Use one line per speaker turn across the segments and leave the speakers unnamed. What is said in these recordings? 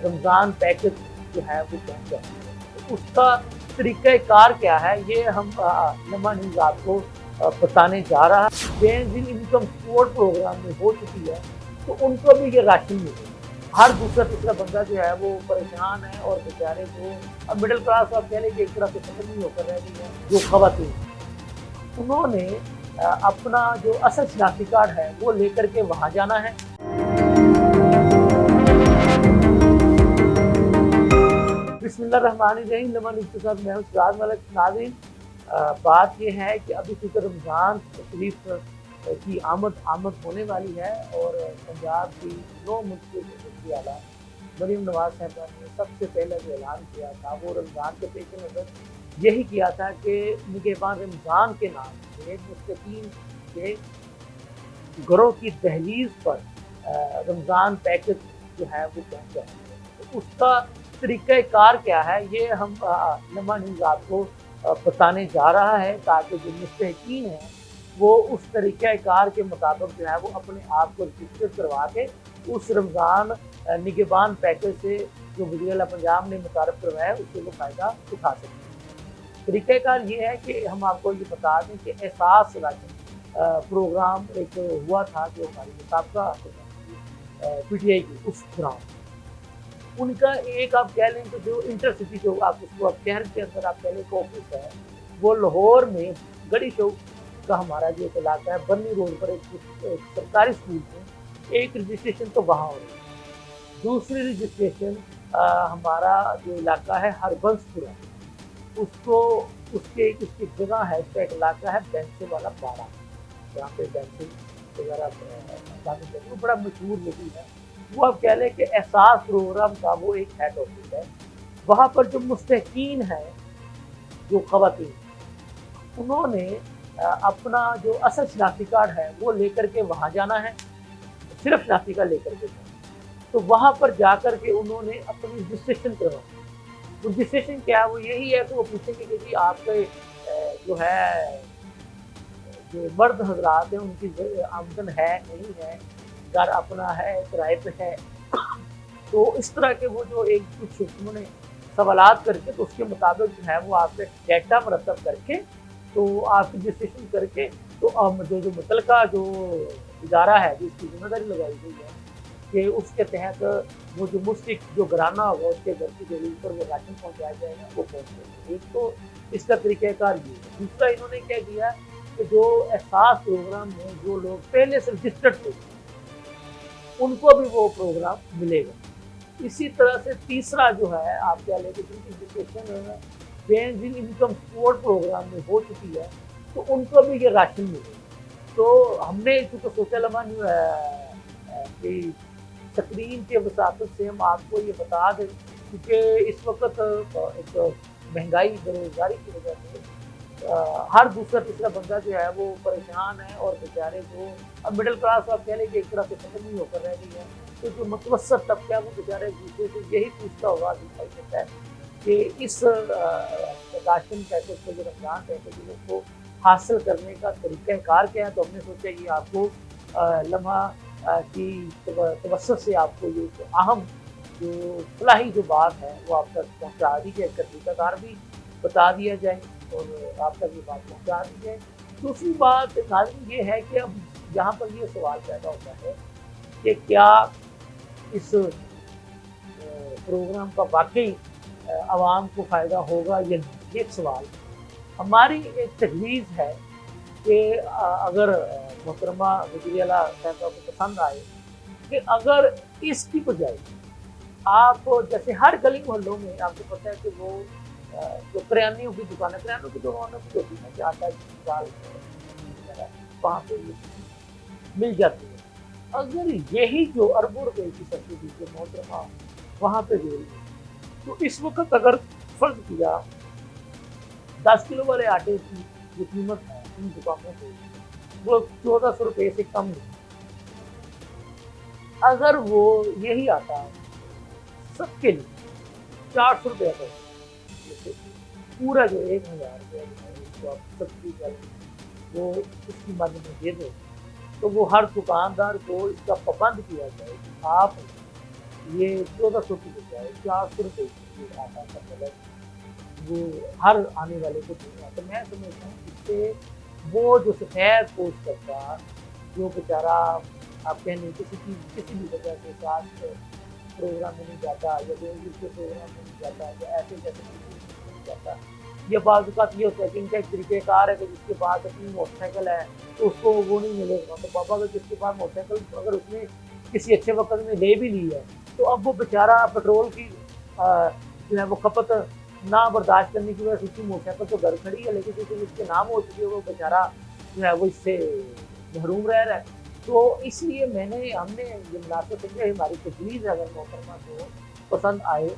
رمضان package جو ہے وہ پہنچ جاتی ہے، تو اس کا طریقہ کار کیا ہے یہ ہم لمحہ نیوز آپ کو بتانے جا رہا ہے۔ بینظیر انکم سپورٹ پروگرام میں ہو چکی ہے تو ان کو بھی یہ راشن ملے گا۔ ہر دوسرا تیسرا بندہ جو ہے وہ پریشان ہے اور بیچارے جو اب مڈل کلاس آپ کہہ لیں کہ ایک طرح سے ختم نہیں ہو کر رہ گئی ہے جو خواتین انہوں نے اپنا جو اصل شناختی کارڈ ہے وہ لے کر کے وہاں جانا ہے۔ بسم اللہ الرحمن الرحیم، لمحہ نیوز کے ساتھ میں ہوں سراج ملک۔ ناظرین، بات یہ ہے کہ ابھی چونکہ رمضان شریف کی آمد ہونے والی ہے اور پنجاب کی 9 منتخب وزیر اعلیٰ مریم نواز صاحبہ نے سب سے پہلے جو اعلان کیا تھا وہ رمضان کے پیش نظر یہی کیا تھا کہ نگہبان رمضان کے نام سے مستقیم کے گھروں کی دہلیز پر رمضان پیکج جو ہے وہ پہنچ جائے گا۔ تو اس کا طریقہ کار کیا ہے یہ ہم لمحہ نیوز آپ کو بتانے جا رہا ہے تاکہ جو مستحقین ہیں وہ اس طریقہ کار کے مطابق جو ہے وہ اپنے آپ کو رجسٹر کروا کے اس رمضان نگہبان پیکج سے جو وزیر اعلیٰ پنجاب نے متعارف کروایا ہے اس سے وہ فائدہ اٹھا سکتے ہیں۔ طریقہ کار یہ ہے کہ ہم آپ کو یہ بتا دیں کہ احساس راشن پروگرام ایک ہوا تھا جو ہماری سابقہ پی ٹی آئی کی اس دوران ان کا ایک آپ کہہ لیں کہ جو انٹر سٹی جو آپ اس کو شہر کے اندر آپ کہہ لیں کہ آفس ہے وہ لاہور میں گڑی چوک کا ہمارا جو ایک علاقہ ہے برنی روڈ پر ایک سرکاری اسکول میں ایک رجسٹریشن تو وہاں ہو رہی ہے، دوسری رجسٹریشن ہمارا جو علاقہ ہے ہربنس پورا اس کی جگہ ہے، اس کا ایک علاقہ ہے بینسے والا باڑہ جہاں پہ بینسے وغیرہ وہ بڑا مشہور لگی ہے۔ وہ آپ کہہ لیں کہ احساس پروگرام کا وہ ایک ہیڈ آفس ہے۔ وہاں پر جو مستحقین ہیں جو خواتین انہوں نے اپنا جو اصل شناختی کارڈ ہے وہ لے کر کے وہاں جانا ہے، صرف شناختی کارڈ لے کر کے جانا۔ تو وہاں پر جا کر کے انہوں نے اپنی رجسٹریشن کروانی۔ رجسٹریشن کیا ہے وہ یہی ہے کہ وہ پوچھیں گے کہ جی آپ کے جو ہے جو مرد حضرات ہیں ان کی آمدن ہے نہیں ہے، گھر اپنا ہے کرائے پہ ہے، تو اس طرح کے وہ جو ایک کچھ انہوں نے سوالات کر کے تو اس کے مطابق جو ہے وہ آپ کے ڈیٹا مرتب کر کے تو آپ رجسٹریشن کر کے تو جو متعلقہ جو ادارہ ہے جس کی ذمہ داری لگائی گئی ہے کہ اس کے تحت وہ جو مستحق جو گھرانہ ہوگا اس کے گھر کی ضرورت پر وہ راشن پہنچایا جائے گا وہ پہنچ جائے گا۔ ایک تو اس کا طریقہ کار یہ ہے۔ دوسرا انہوں نے کیا کیا کہ جو احساس پروگرام میں جو لوگ پہلے سے رجسٹرڈ تھے ان کو بھی وہ پروگرام ملے گا۔ اسی طرح سے تیسرا جو ہے آپ کیا لیں کہ جن کی registration Benazir income support programme میں ہو چکی ہے تو ان کو بھی یہ راشن ملے گا۔ تو ہم نے چونکہ سوچا لمحہ کہ تقریم کے وساطت سے ہم آپ کو یہ بتا دیں کیونکہ اس وقت ایک مہنگائی بےروزگاری کی وجہ سے ہر دوسرا تیسرا بندہ جو ہے وہ پریشان ہے اور بیچارے جو اب مڈل کلاس آپ کہہ لیں کہ ایک طرح سے ختم نہیں ہو کر رہ گئی ہے، تو جو متوسط طبقہ ہے وہ بیچارے دوسرے سے یہی پوچھتا ہوا دکھائی دیتا ہے کہ اس راشن پیکج کو جو رمضان پیکج کو حاصل کرنے کا طریقہ کار کیا ہے۔ تو ہم نے سوچا یہ آپ کو لمحہ کی توسط سے آپ کو یہ اہم جو فلاحی جو بات ہے وہ آپ تک پہنچا دی جائے، کا طریقہ کار بھی بتا دیا جائے اور آپ تک یہ بات پہنچا دی جائے۔ دوسری بات ناظرین یہ ہے کہ اب یہاں پر یہ سوال پیدا ہوتا ہے کہ کیا اس پروگرام کا واقعی عوام کو فائدہ ہوگا یا نہیں، یہ ایک سوال۔ ہماری ایک تجویز ہے کہ اگر محترمہ وزیر اعلیٰ صاحبہ کو پسند آئے کہ اگر اس کی بجائے آپ جیسے ہر گلی محلوں میں آپ کو پتہ ہے کہ وہ جو کریانیوں کی دکانیں کریانوں کی دکانوں کی ہوتی ہیں کہ آٹا کی دال وہاں پہ مل جاتی ہے، اگر یہی جو اربوں روپے کی سبسڈی جو محترمہ وہاں پہ دے رہی ہے تو اس وقت اگر فرض کیا 10 کلو والے آٹے کی جو قیمت ہے ان دکانوں پہ وہ 1400 روپے سے کم نہیں، اگر وہ یہی آٹا سب کے لیے 400 روپے کا پورا جو 1000 روپے اس کو آپ سبسڈی کر وہ اس کی مد میں دے دو تو وہ ہر دکاندار کو اس کا پابند کیا جائے کہ آپ یہ 1400 کی بجائے 400 روپے کی آٹا کا مطلب وہ ہر آنے والے کو دینا. تو میں سمجھتا ہوں اس سے وہ جو سفید پوش کرتا جو بیچارہ آپ کہہ لیں کسی بھی وجہ سے ساتھ پروگرام میں نہیں جاتا یا انگلش کے پروگرام میں نہیں جاتا یا ایسے جیسے نہیں جاتا یا بعض اوقات یہ ہوتا ہے کہ ان کا ایک طریقہ کار ہے کہ جس کے پاس اپنی موٹر سائیکل ہے تو اس کو وہ نہیں ملے گا. تو پاپا اگر جس کے پاس موٹر سائیکل اگر اس نے کسی اچھے وقت میں لے بھی لی ہے تو اب وہ بیچارہ پیٹرول کی جو ہے وہ کھپت نہ برداشت کرنے کی وجہ سے اس کی موٹر سائیکل تو گھر کھڑی ہے لیکن کیونکہ اس کے نام ہو چکی ہے وہ بیچارہ جو ہے وہ اس سے محروم رہ رہا ہے. تو اس لیے ہم نے یہ مناسب سمجھا ہماری تجویز اگر محترمہ کو پسند آئے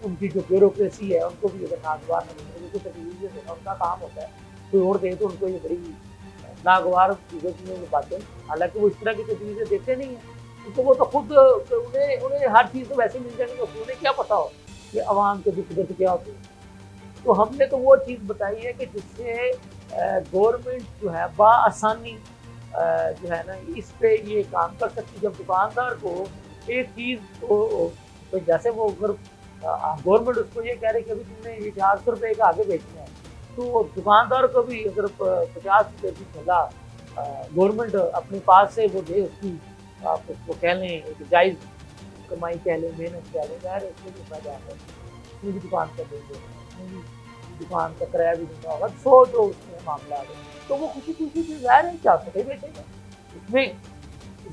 ان کی جو بیوروکریسی ہے ان کو بھی اگر ناگوار نہ ملے تو تجویزیں دینا ان کا کام ہوتا ہے. کوئی اور دے تو ان کو یہ بڑی ناگوار چیزیں میں باتیں حالانکہ وہ اس طرح کی تجویزیں دیتے نہیں ہیں کیونکہ وہ تو خود انہیں ہر چیز تو ویسے مل جائے گی تو انہیں کیا پتا ہو کہ عوام کے دکھ درد کیا ہوتے ہیں. تو ہم نے تو وہ چیز بتائی ہے کہ جس سے گورنمنٹ جو ہے بآسانی جو ہے نا اس پہ یہ کام کر سکتی. جب دکاندار کو ایک چیز کو جیسے وہ اگر گورنمنٹ اس کو یہ کہہ رہے کہ ابھی تم نے یہ 400 روپے کا آگے بیچنا ہے تو دکاندار کو بھی اگر 50 روپے کی سزا گورنمنٹ اپنے پاس سے وہ دے اس کی آپ اس کو کہہ لیں ایک جائز کمائی کہہ لیں محنت کہہ لیں ظاہر ہے اس میں بھی فائدہ ہے اس میں بھی دکان کا دیں گے اس میں بھی دکان کا کرایہ بھی دینا ہوگا 100 جو اس میں معاملہ آ گیا تو وہ خوشی سے ظاہر ہے 400 بیچے گا. اس میں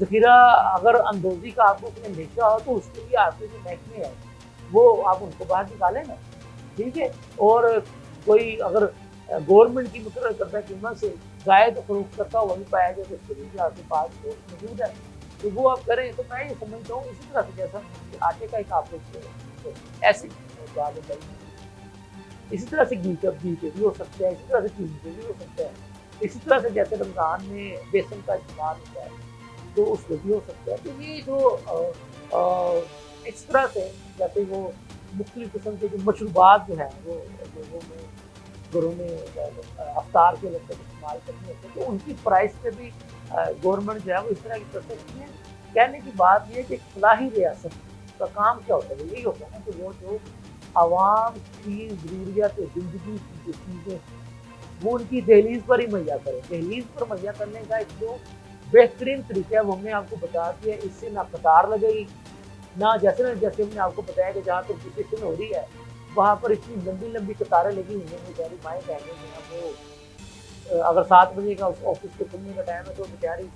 ذخیرہ اگر اندوزی کا آپ کو کوئی اندیشہ ہو تو اس کے لیے آپ کے جو محکمے ہیں وہ آپ ان کو باہر نکالیں نا ٹھیک ہے. اور کوئی اگر گورنمنٹ کی مقرر کردہ قیمت سے زائد فروخت کرتا ہوا نہیں پایا جائے تو اس کے لیے آپ کے پاس گوشت موجود ہے تو وہ آپ کریں. تو میں یہ سمجھتا ہوں اسی طرح سے جیسا آٹے کا ایک آپ ایسے اسی طرح سے گھی کے بھی ہو سکتا ہے اسی طرح سے چینی کے بھی ہو سکتا ہے اسی طرح سے جیسے رمضان میں بیسن کا استعمال ہوتا ہے تو اس میں بھی ہو سکتا ہے. تو یہ جو اس طرح سے جیسے وہ مختلف قسم کے جو مشروبات جو ہیں وہ لوگوں میں گھروں میں افطار کے لگ کر استعمال کرنے ہوتے ہیں تو ان کی پرائس پہ بھی گورنمنٹ جو ہے وہ اس طرح کی کر سکتی ہے. کہنے کی بات یہ کہ فلاحی ریاست کا کام کیا ہوتا ہے یہی ہوتا ہے نا کہ وہ جو عوام کی ضروریات زندگی کی جو چیزیں وہ ان کی دہلیز پر ہی مہیا کرے. دہلیز پر مہیا کرنے کا ایک جو بہترین طریقہ ہے وہ ہم نے آپ کو بتا دیا. اس سے نہ قطار لگے گی نہ جیسے ہم نے آپ کو بتایا کہ جہاں تک رجسٹریشن ہو رہی ہے وہاں پر اتنی لمبی لمبی قطاریں لگی ہوئی ہیں. بیچاری مائیں کہنے ہیں وہ اگر 7 بجے کا آفس کے کھلنے کا ٹائم ہے تو بیچاری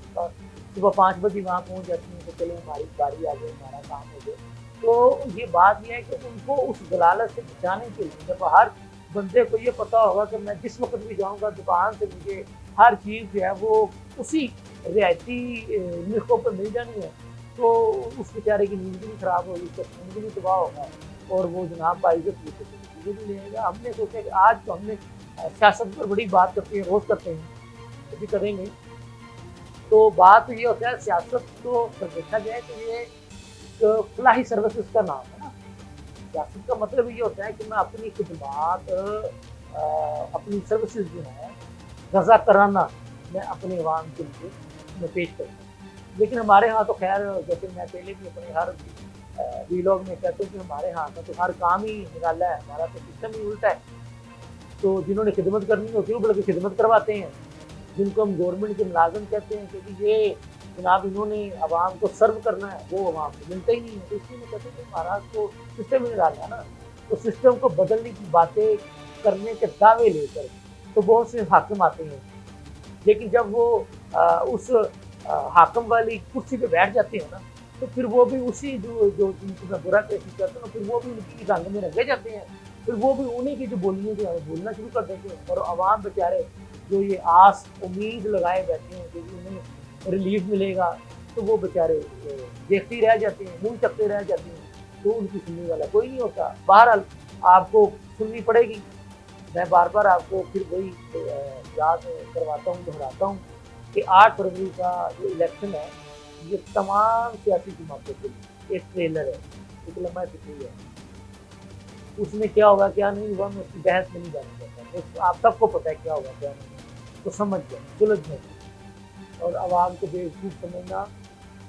صبح 5 بجے وہاں پہنچ جاتی ہیں کہ چلے ہماری گاڑی آ جائے ہمارا کام ہو جائے. تو یہ بات یہ ہے کہ ان کو اس ضلالت سے بچانے کے لیے جب ہر بندے کو یہ پتا ہوگا کہ میں جس وقت بھی جاؤں گا دکان سے مجھے ہر چیز جو ہے وہ اسی رعایتی نرخوں پر مل جانی ہے تو اس بیچارے کی نیند بھی نہیں خراب ہوگی اس کا خون بھی نہیں تباہ ہوگا اور وہ جناب باعزت چیزیں بھی لے گا. ہم نے سوچا کہ آج تو ہم نے سیاست پر بڑی بات کرتے ہیں روز کرتے ہیں ابھی کریں گے. تو بات یہ ہوتا ہے سیاست کو دیکھا جائے تو یہ فلاحی سروسز کا نام ہے نا. سیاست کا مطلب یہ ہوتا ہے کہ میں اپنی خدمات اپنی سروسز جو ہیں رضا کرانہ میں اپنے عوام کے لیے میں پیش کرتا ہوں. لیکن ہمارے ہاں تو خیر جیسے میں پہلے بھی اپنے ہر ویلاگ میں کہتے ہیں کہ ہمارے ہاں کا تو ہر کام ہی نرالا ہے ہمارا تو سسٹم ہی الٹا ہے. تو جنہوں نے خدمت کرنی ہوتی ہے وہ بلکہ خدمت کرواتے ہیں جن کو ہم گورنمنٹ کے ملازم کہتے ہیں کہ یہ جناب انہوں نے عوام کو سرو کرنا ہے وہ عوام کو ملتا ہی نہیں ہے. تو اس لیے میں کہتے ہیں کہ ہمارا تو سسٹم ہی نرالا ہے نا. تو سسٹم کو بدلنے کی باتیں کرنے کے دعوے لے کر تو بہت سے حاکم آتے ہیں لیکن جب وہ اس حاکم والی کرسی پہ بیٹھ جاتے ہیں نا تو پھر وہ بھی اسی جو جن کو میں برا کیسی کرتا ہوں پھر وہ بھی ان کی رنگ میں رنگے جاتے ہیں. پھر وہ بھی انہیں کی جو بولیاں جو ہے بولنا شروع کر دیتے ہیں اور عوام بیچارے جو یہ آس امید لگائے بیٹھے ہیں کہ انہیں ریلیف ملے گا تو وہ بیچارے دیکھتے رہ جاتے ہیں منہ چکتے رہ جاتے ہیں تو ان کی سننے والا کوئی نہیں ہوتا. بہرحال آپ کو سننی پڑے گی. میں بار بار آپ کو پھر وہی یاد کرواتا ہوں دہراتا ہوں کہ 8 فروری کا جو الیکشن ہے یہ تمام سیاسی جماعتوں کے لیے ایک ٹریلر ہے ایک لمحہ فکری ہے. اس میں کیا ہوگا کیا نہیں ہوا میں اس کی بحث میں نہیں جانا چاہتا. آپ سب کو پتہ ہے کیا ہوگا کیا نہیں تو سمجھ جائیں سلجھ جائیں اور عوام کو بے وقوف سمجھنا